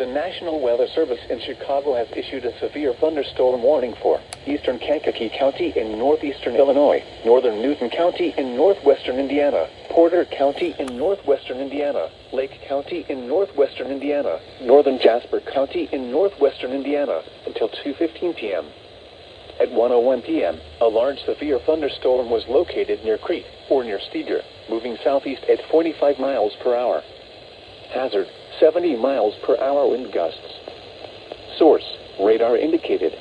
The National Weather Service in Chicago has issued a severe thunderstorm warning for eastern Kankakee County in northeastern Illinois, northern Newton County in northwestern Indiana, Porter County in northwestern Indiana, Lake County in northwestern Indiana, northern Jasper County in northwestern Indiana, until 2:15 p.m. At 1:01 p.m., a large severe thunderstorm was located near Crete, or near Steger, moving southeast at 45 miles per hour. Hazard, 70 miles per hour wind gusts. Source, radar indicated.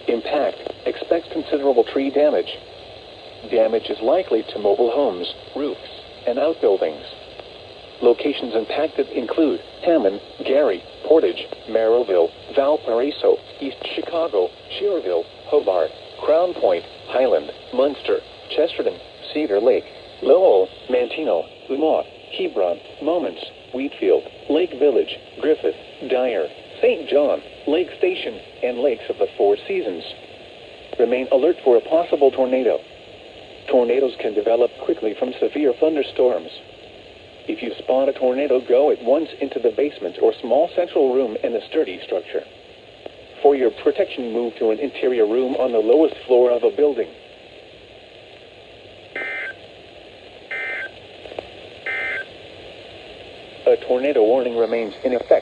Impact, expects considerable tree damage. Damage is likely to mobile homes, roofs, and outbuildings. Locations impacted include Hammond, Gary, Portage, Merrillville, Valparaiso, East Chicago, Schererville, Hobart, Crown Point, Highland, Munster, Chesterton, Cedar Lake, Lowell, Manteno, Lamont, Hebron, Momence, Wheatfield, Lake Village, Griffith, Dyer, St. John, Lake Station, and lakes of the Four Seasons. Remain alert for a possible tornado. Tornadoes can develop quickly from severe thunderstorms. If you spot a tornado, go at once into the basement or small central room in a sturdy structure. For your protection, move to an interior room on the lowest floor of a building. A tornado warning remains in effect.